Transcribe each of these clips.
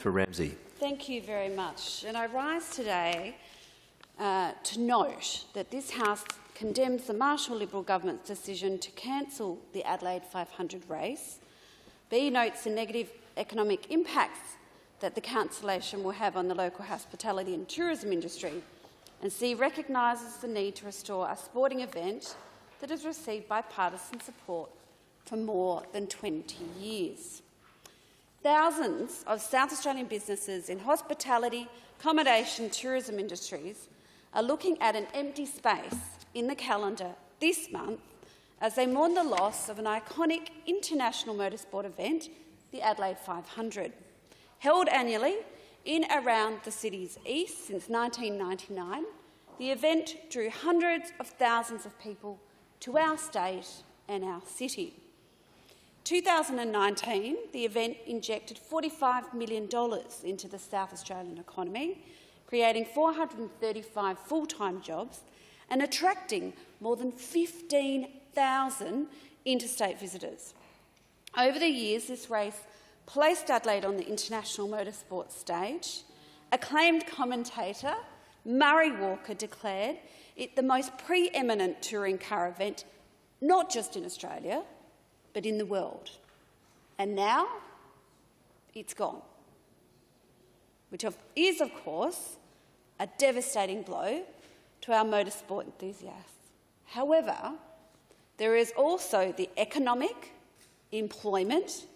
For Ramsey. Thank you very much. And I rise today to note that this House condemns the Marshall Liberal government's decision to cancel the Adelaide 500 race. B notes the negative economic impacts that the cancellation will have on the local hospitality and tourism industry, and C recognises the need to restore a sporting event that has received bipartisan support for more than 20 years. Thousands of South Australian businesses in hospitality, accommodation, tourism industries are looking at an empty space in the calendar this month as they mourn the loss of an iconic international motorsport event, the Adelaide 500. Held annually in around the city's east since 1999, the event drew hundreds of thousands of people to our state and our city. 2019, the event injected $45 million into the South Australian economy, creating 435 full-time jobs and attracting more than 15,000 interstate visitors. Over the years, this race placed Adelaide on the international motorsport stage. Acclaimed commentator Murray Walker declared it the most pre-eminent touring car event, not just in Australia, but in the world. And now it's gone, which is, of course, a devastating blow to our motorsport enthusiasts. However, there is also the economic, employment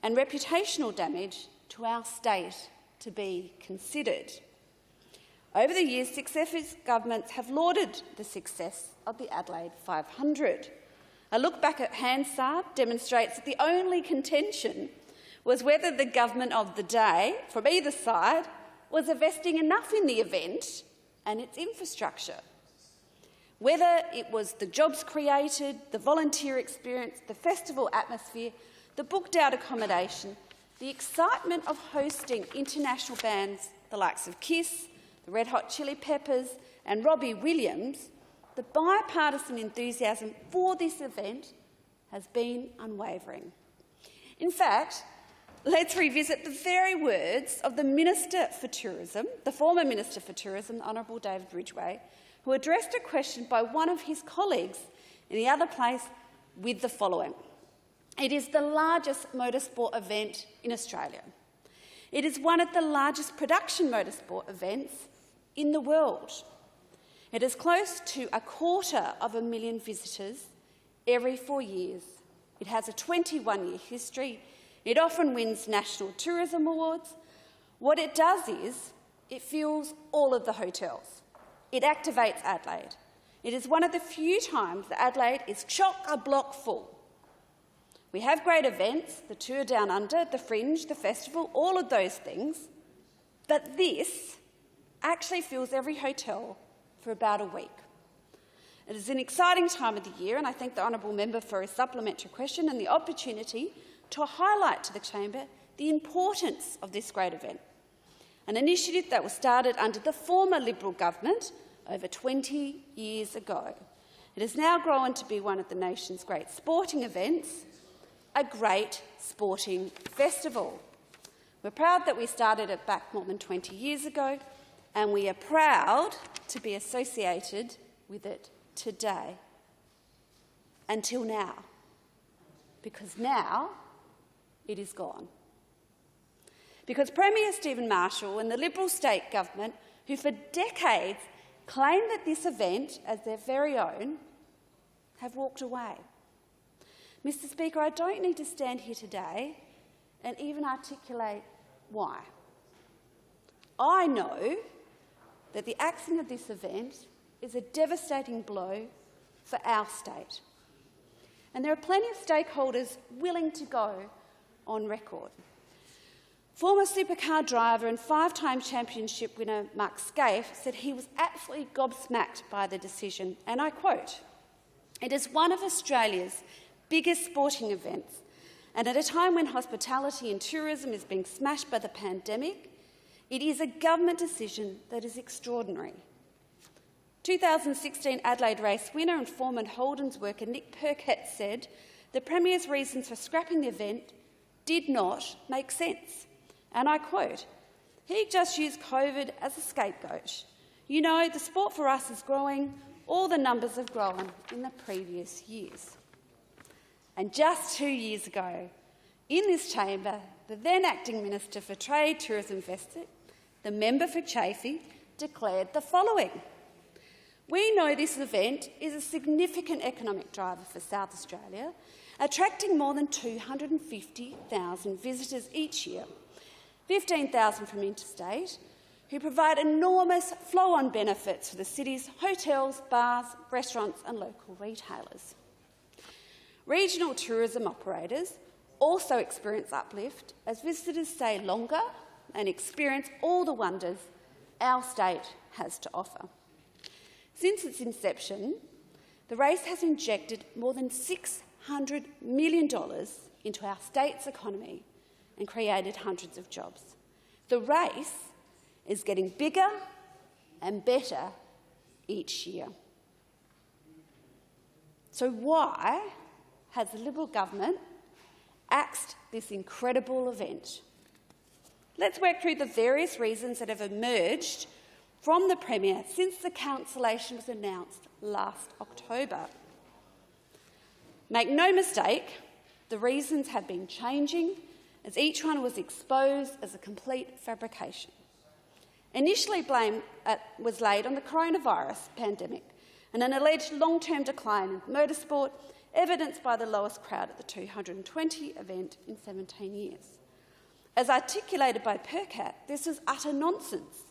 and reputational damage to our state to be considered. Over the years, successive governments have lauded the success of the Adelaide 500. A look back at Hansard demonstrates that the only contention was whether the government of the day, from either side, was investing enough in the event and its infrastructure. Whether it was the jobs created, the volunteer experience, the festival atmosphere, the booked-out accommodation, the excitement of hosting international bands, the likes of Kiss, the Red Hot Chili Peppers and Robbie Williams, the bipartisan enthusiasm for this event has been unwavering. In fact, let's revisit the very words of the Minister for Tourism, the former Minister for Tourism, the Honourable David Ridgway, who addressed a question by one of his colleagues in the other place with the following. It is the largest motorsport event in Australia. It is one of the largest production motorsport events in the world. It has close to 250,000 visitors every 4 years. It has a 21-year history. It often wins national tourism awards. What it does is it fills all of the hotels. It activates Adelaide. It is one of the few times that Adelaide is chock-a-block full. We have great events, the Tour Down Under, the Fringe, the Festival, all of those things, but this actually fills every hotel for about a week. It is an exciting time of the year, and I thank the honourable member for his supplementary question and the opportunity to highlight to the chamber the importance of this great event, an initiative that was started under the former Liberal government over 20 years ago. It has now grown to be one of the nation's great sporting events, a great sporting festival. We're proud that we started it back more than 20 years ago, and we are proud to be associated with it today, until now, because now it is gone. Because Premier Stephen Marshall and the Liberal state government, who for decades claimed that this event as their very own, have walked away. Mr. Speaker, I don't need to stand here today and even articulate why. I know that the axing of this event is a devastating blow for our state. And there are plenty of stakeholders willing to go on record. Former supercar driver and 5-time championship winner Mark Scaife said he was absolutely gobsmacked by the decision, and I quote, "It is one of Australia's biggest sporting events, and at a time when hospitality and tourism is being smashed by the pandemic, it is a government decision that is extraordinary." 2016 Adelaide race winner and former Holden's worker Nick Perkett said the Premier's reasons for scrapping the event did not make sense. And I quote, "He just used COVID as a scapegoat. You know, the sport for us is growing. All the numbers have grown in the previous years." And just 2 years ago, in this chamber, the then Acting Minister for Trade, Tourism and Investment, the member for Chaffey, declared the following: "We know this event is a significant economic driver for South Australia, attracting more than 250,000 visitors each year, 15,000 from interstate, who provide enormous flow-on benefits for the city's hotels, bars, restaurants and local retailers. Regional tourism operators also experience uplift as visitors stay longer and experience all the wonders our state has to offer. Since its inception, the race has injected more than $600 million into our state's economy and created hundreds of jobs. The race is getting bigger and better each year. So why has the Liberal government axed this incredible event? Let's work through the various reasons that have emerged from the Premier since the cancellation was announced last October. Make no mistake, the reasons have been changing as each one was exposed as a complete fabrication. Initially, blame was laid on the coronavirus pandemic and an alleged long-term decline in motorsport, evidenced by the lowest crowd at the 220 event in 17 years. As articulated by PERCAT, this was utter nonsense.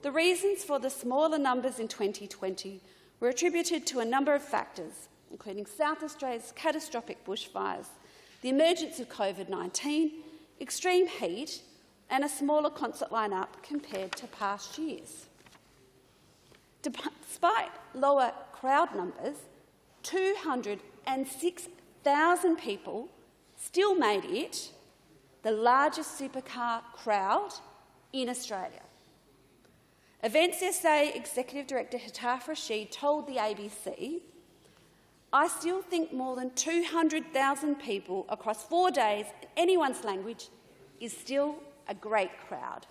The reasons for the smaller numbers in 2020 were attributed to a number of factors, including South Australia's catastrophic bushfires, the emergence of COVID-19, extreme heat and a smaller concert line-up compared to past years. Despite lower crowd numbers, 206,000 people still made it the largest supercar crowd in Australia. Events SA Executive Director Hataf Rashid told the ABC, "I still think more than 200,000 people across 4 days in anyone's language is still a great crowd."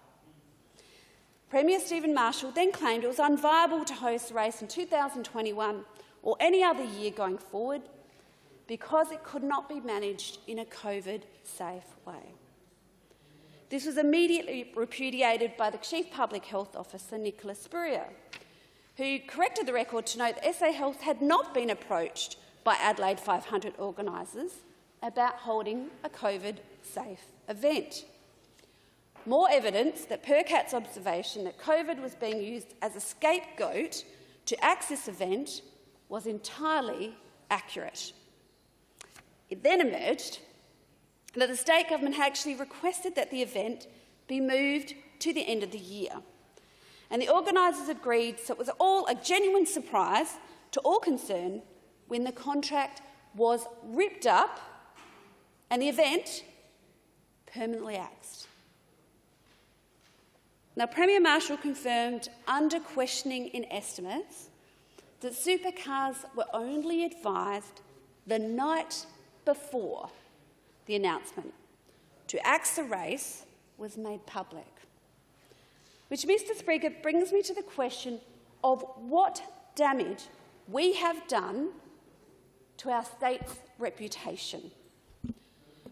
Premier Stephen Marshall then claimed it was unviable to host the race in 2021 or any other year going forward because it could not be managed in a COVID-safe way. This was immediately repudiated by the Chief Public Health Officer, Nicola Spurrier, who corrected the record to note that SA Health had not been approached by Adelaide 500 organisers about holding a COVID-safe event. More evidence that PERCAT's observation that COVID was being used as a scapegoat to axe this event was entirely accurate. It then emerged that the state government had actually requested that the event be moved to the end of the year. And the organisers agreed, so it was all a genuine surprise to all concerned when the contract was ripped up and the event permanently axed. Now, Premier Marshall confirmed under questioning in estimates that supercars were only advised the night before the announcement to axe the race was made public. Which, Mr Speaker, brings me to the question of what damage we have done to our state's reputation.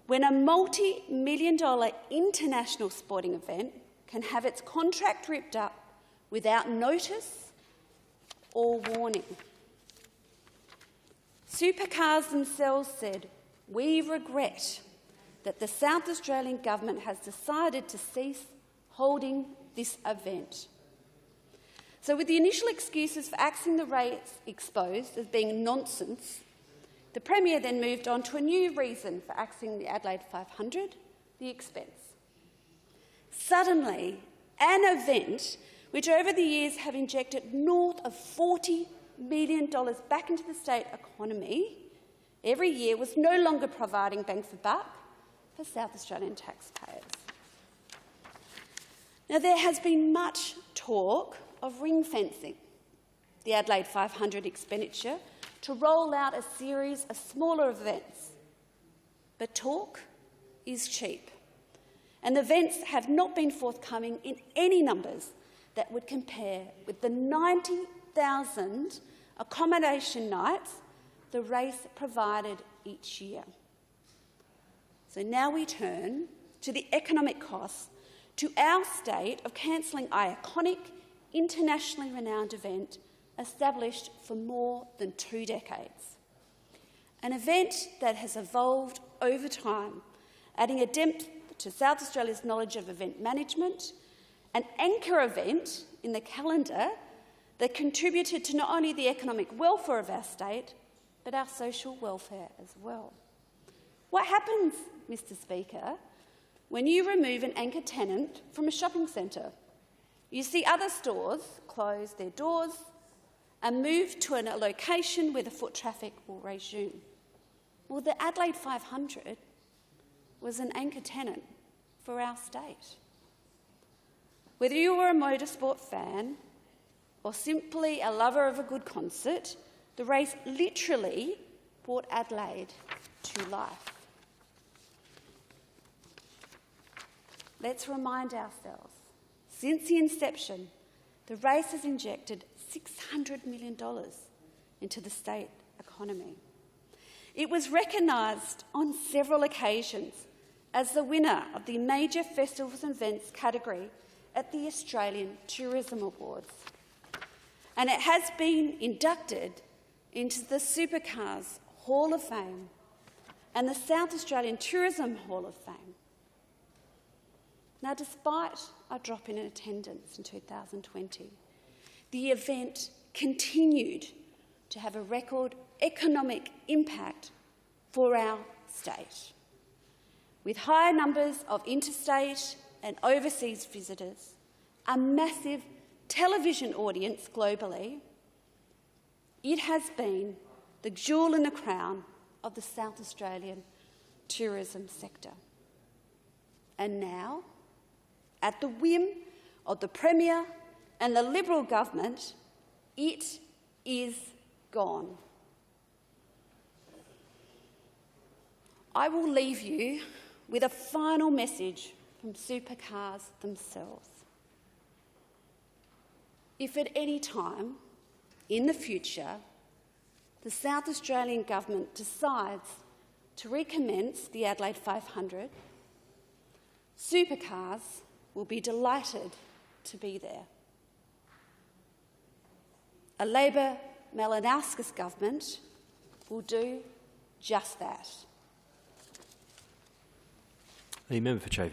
When a multi-million-dollar international sporting event can have its contract ripped up without notice or warning. Supercars themselves said, "We regret that the South Australian government has decided to cease holding this event." So with the initial excuses for axing the race exposed as being nonsense, the Premier then moved on to a new reason for axing the Adelaide 500, the expense. Suddenly, an event which over the years have injected north of $40 million back into the state economy every year was no longer providing bang for buck for South Australian taxpayers. Now, there has been much talk of ring-fencing the Adelaide 500 expenditure to roll out a series of smaller events. But talk is cheap. and events have not been forthcoming in any numbers that would compare with the 90,000 accommodation nights the race provided each year. So now we turn to the economic costs to our state of cancelling an iconic, internationally renowned event established for more than 2 decades. An event that has evolved over time, adding a depth to South Australia's knowledge of event management, an anchor event in the calendar that contributed to not only the economic welfare of our state, but our social welfare as well. What happens, Mr Speaker, when you remove an anchor tenant from a shopping centre? You see other stores close their doors and move to a location where the foot traffic will resume. Well, the Adelaide 500 was an anchor tenant for our state. Whether you were a motorsport fan or simply a lover of a good concert, the race literally brought Adelaide to life. Let's remind ourselves, since the inception, the race has injected $600 million into the state economy. It was recognised on several occasions as the winner of the Major Festivals and Events category at the Australian Tourism Awards. And it has been inducted into the Supercars Hall of Fame and the South Australian Tourism Hall of Fame. Now, despite a drop in attendance in 2020, the event continued to have a record economic impact for our state, with high numbers of interstate and overseas visitors, a massive television audience globally. It has been the jewel in the crown of the South Australian tourism sector. And now, at the whim of the Premier and the Liberal government, it is gone. I will leave you with a final message from Supercars themselves. If at any time in the future the South Australian government decides to recommence the Adelaide 500, Supercars will be delighted to be there. A Labor Malinowskis government will do just that. The member for Chavey.